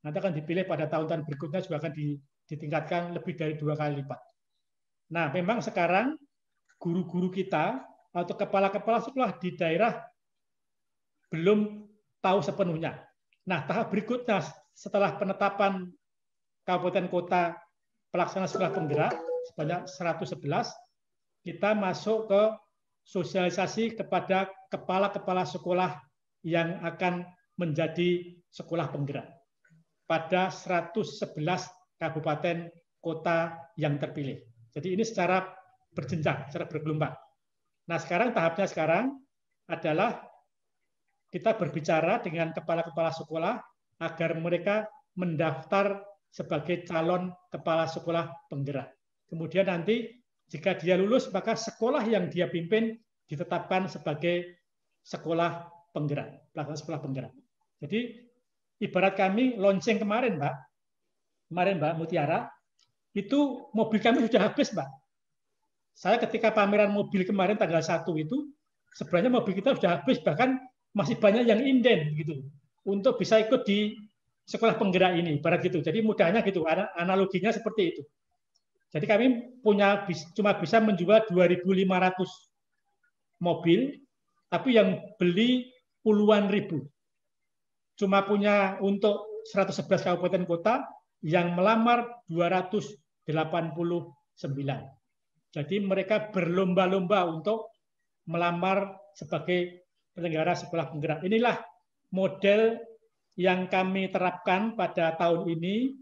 Nanti akan dipilih pada tahun-tahun berikutnya juga akan ditingkatkan lebih dari 2 kali lipat. Nah, memang sekarang guru-guru kita atau kepala-kepala sekolah di daerah belum tahu sepenuhnya. Nah, tahap berikutnya setelah penetapan kabupaten kota pelaksana sekolah penggerak sebanyak 111, kita masuk ke sosialisasi kepada kepala-kepala sekolah yang akan menjadi sekolah penggerak pada 111 kabupaten kota yang terpilih. Jadi ini secara berjenjang, secara bergelombang. Nah, sekarang tahapnya sekarang adalah kita berbicara dengan kepala-kepala sekolah agar mereka mendaftar sebagai calon kepala sekolah penggerak. Kemudian nanti jika dia lulus, maka sekolah yang dia pimpin ditetapkan sebagai sekolah penggerak, pelaksana sekolah penggerak. Jadi ibarat kami launching kemarin, Mbak Mutiara, itu mobil kami sudah habis, Mbak. Saya ketika pameran mobil kemarin tanggal 1 itu, sebenarnya mobil kita sudah habis, bahkan masih banyak yang inden gitu untuk bisa ikut di sekolah penggerak ini, ibarat gitu. Jadi mudahnya gitu, analoginya seperti itu. Jadi kami cuma bisa menjual 2.500 mobil, tapi yang beli puluhan ribu. Cuma punya untuk 111 kabupaten kota, yang melamar 289. Jadi mereka berlomba-lomba untuk melamar sebagai penyelenggara sekolah penggerak. Inilah model yang kami terapkan pada tahun ini,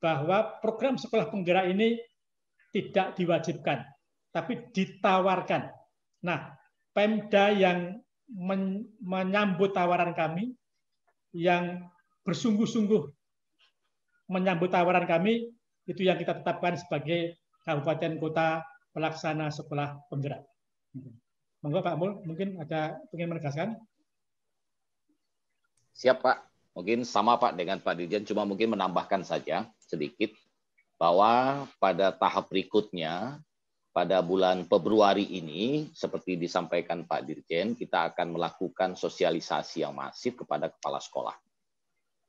bahwa program sekolah penggerak ini tidak diwajibkan, tapi ditawarkan. Nah, Pemda yang menyambut tawaran kami, yang bersungguh-sungguh menyambut tawaran kami, itu yang kita tetapkan sebagai kabupaten kota pelaksana sekolah penggerak. Monggo Pak Mul, mungkin ada ingin menegaskan? Siap Pak, mungkin sama Pak dengan Pak Dirjen, cuma mungkin menambahkan saja sedikit bahwa pada tahap berikutnya, pada bulan Februari ini, seperti disampaikan Pak Dirjen, kita akan melakukan sosialisasi yang masif kepada kepala sekolah.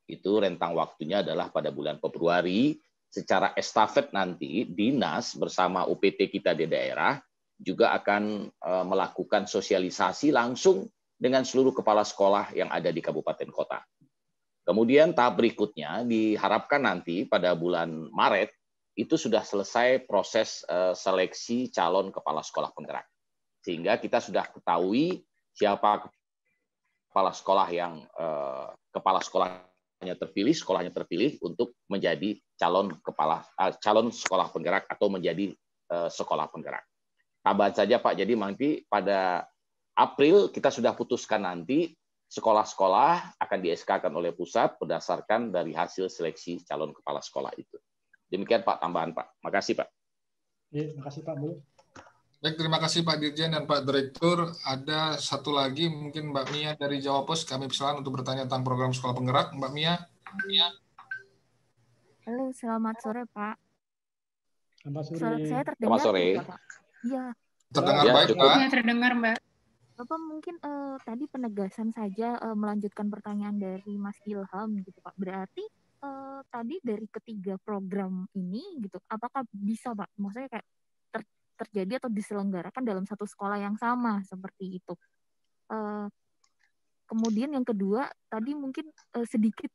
Itu rentang waktunya adalah pada bulan Februari. Secara estafet nanti, Dinas bersama UPT kita di daerah juga akan melakukan sosialisasi langsung dengan seluruh kepala sekolah yang ada di kabupaten kota. Kemudian tahap berikutnya diharapkan nanti pada bulan Maret itu sudah selesai proses seleksi calon kepala sekolah penggerak. Sehingga kita sudah ketahui siapa kepala sekolah yang sekolahnya terpilih untuk menjadi calon sekolah penggerak atau menjadi sekolah penggerak. Tambahan saja Pak, jadi nanti pada April kita sudah putuskan nanti sekolah-sekolah akan di-SK-kan oleh pusat berdasarkan dari hasil seleksi calon kepala sekolah itu. Demikian Pak, tambahan Pak. Makasih Pak. Ya, makasih Pak Mul. Baik, terima kasih Pak Dirjen dan Pak Direktur. Ada satu lagi mungkin Mbak Mia dari Jawa Pos. Kami persilakan untuk bertanya tentang program sekolah penggerak. Mbak Mia. Halo, selamat sore Pak. Selamat sore. Saya terdengar. Selamat sore. Iya. Terdengar baik Pak. Ya, terdengar Mbak. Bapak mungkin tadi penegasan saja melanjutkan pertanyaan dari Mas Ilham gitu Pak. Berarti tadi dari ketiga program ini gitu, apakah bisa Pak? Maksudnya kayak terjadi atau diselenggarakan dalam satu sekolah yang sama seperti itu. Kemudian yang kedua tadi mungkin sedikit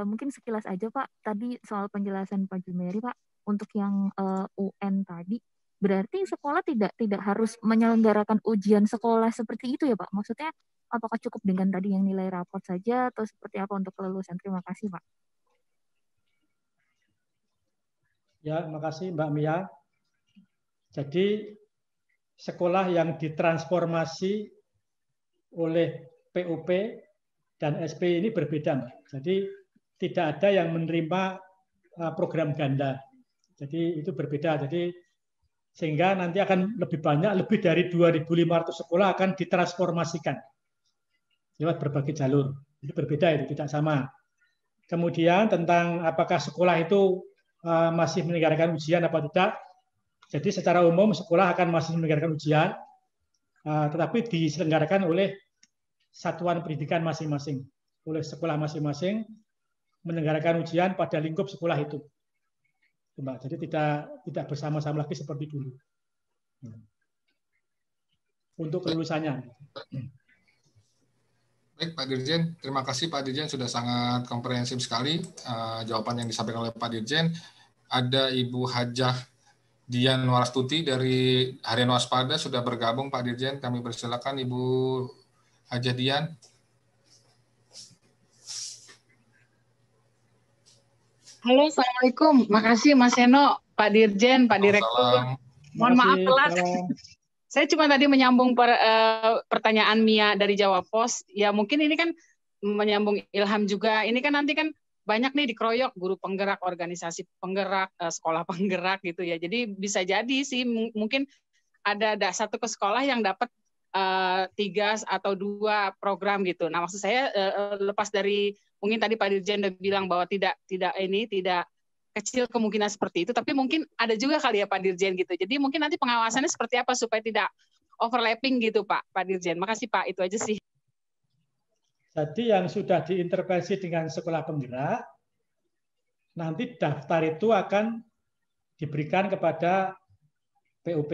mungkin sekilas aja Pak. Tadi soal penjelasan Pak Jumeri Pak untuk yang UN tadi. Berarti sekolah tidak harus menyelenggarakan ujian sekolah seperti itu ya Pak? Maksudnya apakah cukup dengan tadi yang nilai raport saja atau seperti apa untuk kelulusan? Terima kasih Pak. Ya, makasih Mbak Mia. Jadi sekolah yang ditransformasi oleh PUP dan SP ini berbeda, Mbak. Jadi tidak ada yang menerima program ganda. Jadi itu berbeda. Jadi sehingga nanti akan lebih banyak, lebih dari 2.500 sekolah akan ditransformasikan lewat berbagai jalur. Itu berbeda, itu tidak sama. Kemudian tentang apakah sekolah itu masih menyelenggarakan ujian apa tidak. Jadi secara umum sekolah akan masih menyelenggarakan ujian. tetapi diselenggarakan oleh satuan pendidikan masing-masing, oleh sekolah masing-masing menyelenggarakan ujian pada lingkup sekolah itu. Mbak. Jadi tidak bersama-sama lagi seperti dulu. Untuk kelulusannya. Baik Pak Dirjen, terima kasih Pak Dirjen sudah sangat komprehensif sekali jawaban yang disampaikan oleh Pak Dirjen. Ada Ibu Hajah Dian Warastuti dari Harian Waspada sudah bergabung Pak Dirjen. Kami persilakan Ibu Hajah Dian. Halo, Assalamualaikum. Makasih Mas Seno, Pak Dirjen, Pak Direktur. Mohon maaf telat. Saya cuma tadi menyambung pertanyaan Mia dari Jawa Pos. Ya mungkin ini kan menyambung Ilham juga. Ini kan nanti kan banyak nih dikeroyok guru penggerak, organisasi penggerak, sekolah penggerak gitu ya. Jadi bisa jadi sih mungkin ada satu ke sekolah yang dapat 3 atau 2 program gitu. Nah maksud saya lepas dari mungkin tadi Pak Dirjen udah bilang bahwa tidak kecil kemungkinan seperti itu, tapi mungkin ada juga kali ya Pak Dirjen gitu. Jadi mungkin nanti pengawasannya seperti apa supaya tidak overlapping gitu Pak Dirjen. Makasih Pak, itu aja sih. Jadi yang sudah diintervensi dengan sekolah penggerak, nanti daftar itu akan diberikan kepada PUP.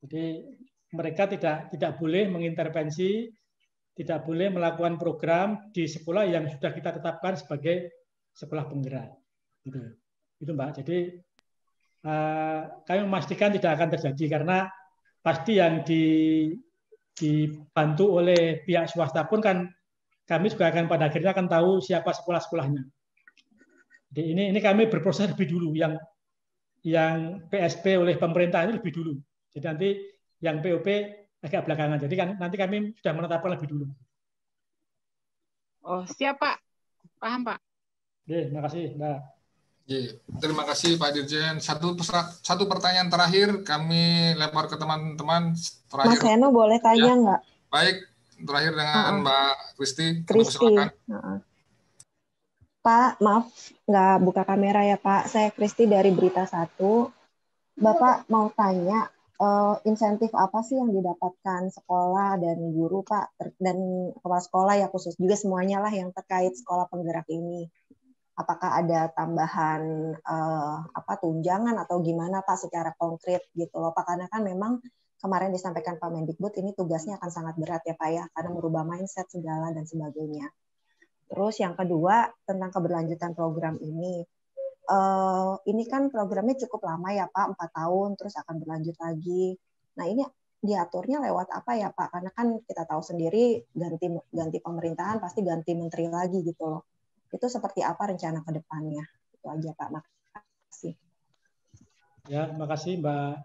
Jadi mereka tidak boleh mengintervensi, tidak boleh melakukan program di sekolah yang sudah kita tetapkan sebagai sekolah penggerak. Itu Mbak. Jadi kami memastikan tidak akan terjadi karena pasti yang dibantu oleh pihak swasta pun kan kami juga akan pada akhirnya akan tahu siapa sekolah-sekolahnya. Jadi ini kami berproses lebih dulu, yang PSP oleh pemerintah ini lebih dulu. Jadi nanti yang PUP agak belakangan. Jadi kan nanti kami sudah menetapkan lebih dulu. Oh siap Pak, paham Pak. Oke, terima kasih Mbak. Terima kasih Pak Dirjen. Satu pertanyaan terakhir kami lempar ke teman-teman. Mas Seno boleh tanya nggak? Baik, terakhir dengan Mbak Kristi. Pak, maaf nggak buka kamera ya Pak. Saya Kristi dari Berita 1. Bapak mau tanya insentif apa sih yang didapatkan sekolah dan guru Pak, dan kepala sekolah ya khusus juga semuanya lah yang terkait sekolah penggerak ini. Apakah ada tambahan tunjangan atau gimana Pak secara konkret gitu loh Pak, karena kan memang kemarin disampaikan Pak Mendikbud ini tugasnya akan sangat berat ya Pak ya, karena merubah mindset segala dan sebagainya. Terus yang kedua tentang keberlanjutan program ini kan programnya cukup lama ya Pak, 4 tahun terus akan berlanjut lagi. Nah ini diaturnya lewat apa ya Pak, karena kan kita tahu sendiri ganti pemerintahan pasti ganti menteri lagi gitu loh. Itu seperti apa rencana ke depannya? Itu aja Pak, makasih. Ya, makasih Mbak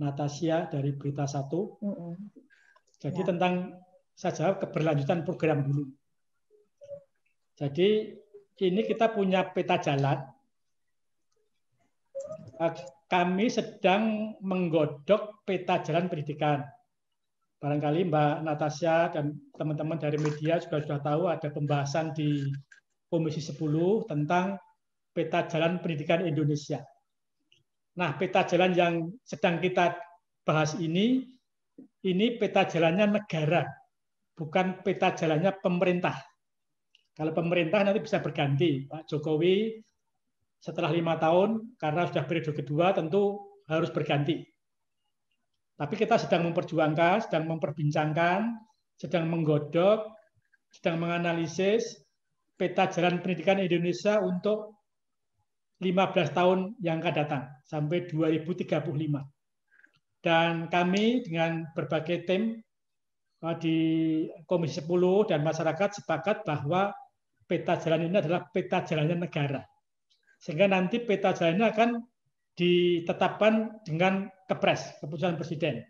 Natasha dari Berita 1. Jadi tentang saya jawab keberlanjutan program dulu. Jadi ini kita punya peta jalan. Kami sedang menggodok peta jalan pendidikan. Barangkali Mbak Natasha dan teman-teman dari media juga sudah tahu ada pembahasan di Komisi 10 tentang peta jalan pendidikan Indonesia. Nah, peta jalan yang sedang kita bahas ini peta jalannya negara, bukan peta jalannya pemerintah. Kalau pemerintah nanti bisa berganti. Pak Jokowi setelah 5 tahun, karena sudah periode kedua, tentu harus berganti. Tapi kita sedang memperjuangkan, sedang memperbincangkan, sedang menggodok, sedang menganalisis peta jalan pendidikan Indonesia untuk 15 tahun yang akan datang, sampai 2035. Dan kami dengan berbagai tim di Komisi 10 dan masyarakat sepakat bahwa peta jalan ini adalah peta jalannya negara. Sehingga nanti peta jalannya akan ditetapkan dengan Kepres, keputusan Presiden.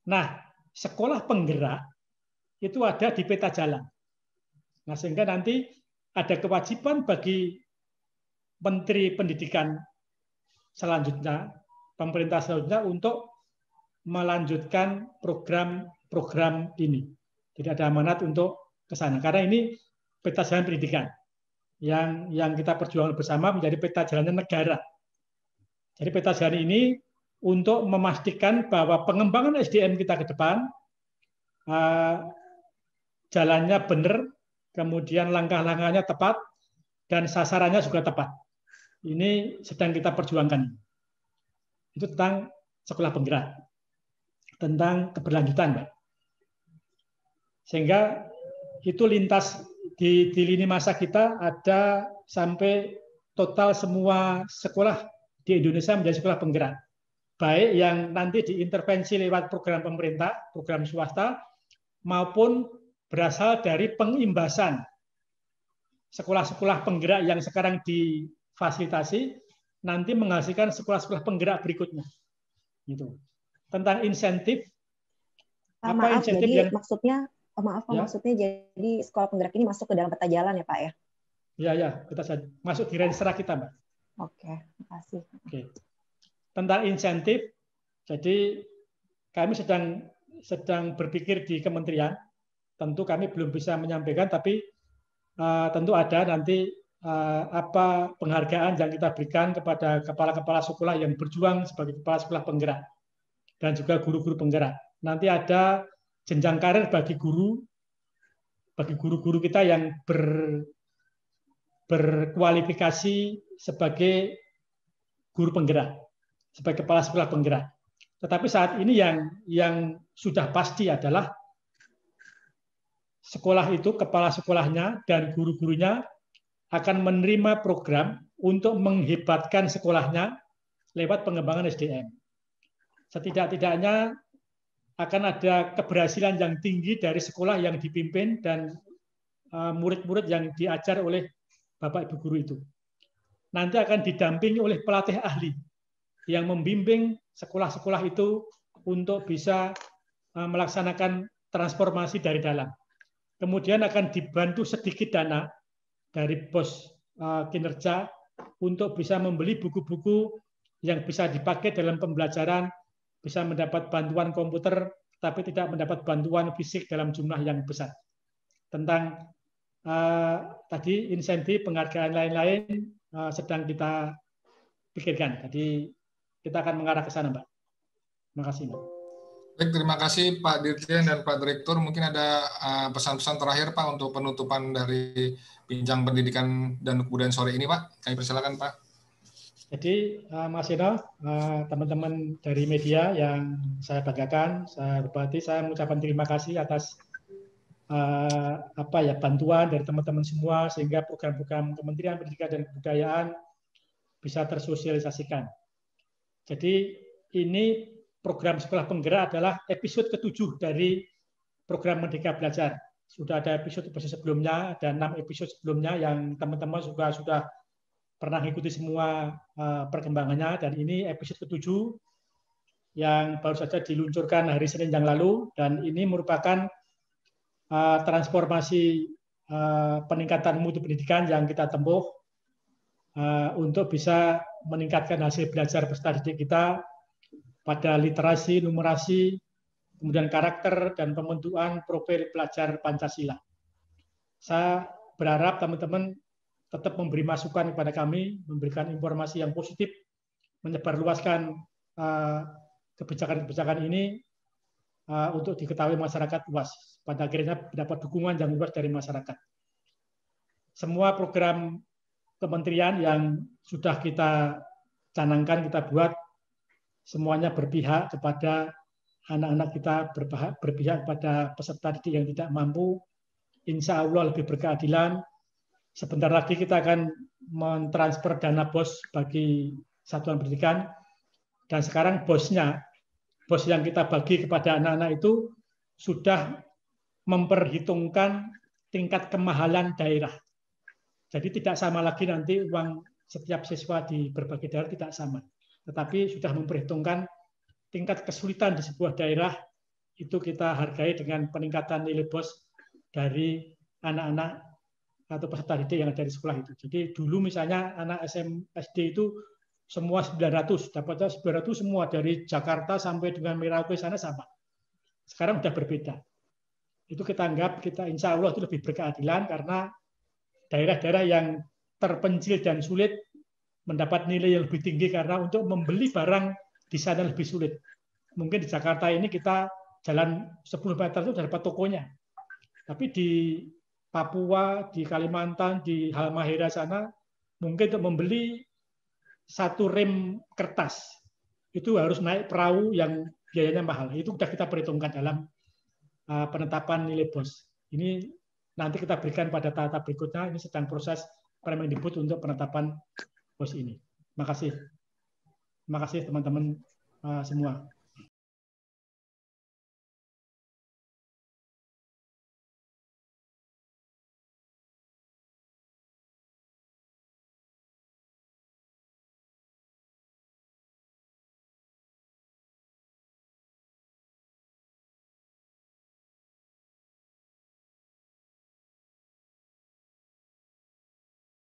Nah, sekolah penggerak itu ada di peta jalan. Nah, sehingga nanti ada kewajiban bagi Menteri Pendidikan selanjutnya, pemerintah selanjutnya untuk melanjutkan program ini. Jadi ada amanat untuk ke sana. Karena ini peta jalan pendidikan yang kita perjuangkan bersama menjadi peta jalannya negara. Jadi peta jalan ini untuk memastikan bahwa pengembangan SDM kita ke depan jalannya benar, kemudian langkah-langkahnya tepat, dan sasarannya juga tepat. Ini sedang kita perjuangkan. Itu tentang sekolah penggerak, tentang keberlanjutan, Mbak. Sehingga itu lintas di lini masa kita ada sampai total semua sekolah di Indonesia menjadi sekolah penggerak. Baik yang nanti diintervensi lewat program pemerintah, program swasta, maupun berasal dari pengimbasan sekolah-sekolah penggerak yang sekarang difasilitasi, nanti menghasilkan sekolah-sekolah penggerak berikutnya. Gitu. Tentang insentif, maaf, insentif jadi yang maksudnya jadi sekolah penggerak ini masuk ke dalam peta jalan ya Pak ya? Ya, kita masuk di renstra kita, Mbak. Oke, terima kasih. Oke. Tentang insentif, jadi kami sedang berpikir di kementerian. Tentu kami belum bisa menyampaikan, tapi tentu ada nanti apa penghargaan yang kita berikan kepada kepala-kepala sekolah yang berjuang sebagai kepala sekolah penggerak dan juga guru-guru penggerak. Nanti ada jenjang karir bagi guru-guru kita yang berkualifikasi sebagai guru penggerak, sebagai kepala sekolah penggerak. Tetapi saat ini yang sudah pasti adalah sekolah itu, kepala sekolahnya dan guru-gurunya akan menerima program untuk menghebatkan sekolahnya lewat pengembangan SDM. Setidak-tidaknya akan ada keberhasilan yang tinggi dari sekolah yang dipimpin dan murid-murid yang diajar oleh Bapak Ibu guru itu. Nanti akan didampingi oleh pelatih ahli yang membimbing sekolah-sekolah itu untuk bisa melaksanakan transformasi dari dalam. Kemudian akan dibantu sedikit dana dari pos kinerja untuk bisa membeli buku-buku yang bisa dipakai dalam pembelajaran, bisa mendapat bantuan komputer, tapi tidak mendapat bantuan fisik dalam jumlah yang besar. Tentang tadi insentif, penghargaan lain-lain sedang kita pikirkan. Jadi kita akan mengarah ke sana, Mbak. Terima kasih, Mbak. Baik, terima kasih Pak Dirjen dan Pak Direktur. Mungkin ada pesan-pesan terakhir Pak untuk penutupan dari bincang pendidikan dan kebudayaan sore ini, Pak. Kami persilakan, Pak. Jadi Mas Eno, teman-teman dari media yang saya banggakan, saya hormati, saya mengucapkan terima kasih atas bantuan dari teman-teman semua sehingga program-program Kementerian Pendidikan dan Kebudayaan bisa tersosialisasikan. Jadi ini program sekolah penggerak adalah episode ke-7 dari program Merdeka Belajar. Sudah ada episode sebelumnya, ada 6 episode sebelumnya yang teman-teman sudah pernah ikuti semua perkembangannya, dan ini episode ke-7 yang baru saja diluncurkan hari Senin yang lalu, dan ini merupakan transformasi peningkatan mutu pendidikan yang kita tempuh untuk bisa meningkatkan hasil belajar peserta didik kita pada literasi, numerasi, kemudian karakter, dan pembentukan profil pelajar Pancasila. Saya berharap teman-teman tetap memberi masukan kepada kami, memberikan informasi yang positif, menyebarluaskan kebijakan-kebijakan ini untuk diketahui masyarakat luas. Pada akhirnya mendapat dukungan yang luas dari masyarakat. Semua program kementerian yang sudah kita canangkan, kita buat, semuanya berpihak kepada anak-anak kita, berpihak kepada peserta didik yang tidak mampu. Insya Allah lebih berkeadilan. Sebentar lagi kita akan mentransfer dana BOS bagi satuan pendidikan. Dan sekarang BOS yang kita bagi kepada anak-anak itu sudah memperhitungkan tingkat kemahalan daerah. Jadi tidak sama lagi nanti uang setiap siswa di berbagai daerah tidak sama. Tetapi sudah memperhitungkan tingkat kesulitan di sebuah daerah, itu kita hargai dengan peningkatan nilai BOS dari anak-anak atau peserta didik yang ada di sekolah itu. Jadi dulu misalnya anak SD itu semua 900, dapatnya 900 semua dari Jakarta sampai dengan Merauke sana sama. Sekarang sudah berbeda. Itu kita anggap, insya Allah itu lebih berkeadilan karena daerah-daerah yang terpencil dan sulit mendapat nilai yang lebih tinggi karena untuk membeli barang di sana lebih sulit. Mungkin di Jakarta ini kita jalan 10 meter itu sudah dapat tokonya. Tapi di Papua, di Kalimantan, di Halmahera sana, mungkin untuk membeli satu rem kertas itu harus naik perahu yang biayanya mahal. Itu sudah kita perhitungkan dalam penetapan nilai BOS. Ini nanti kita berikan pada tahap berikutnya. Ini sedang proses Permendikbud untuk penetapan BOS ini. Terima kasih. Terima kasih teman-teman semua.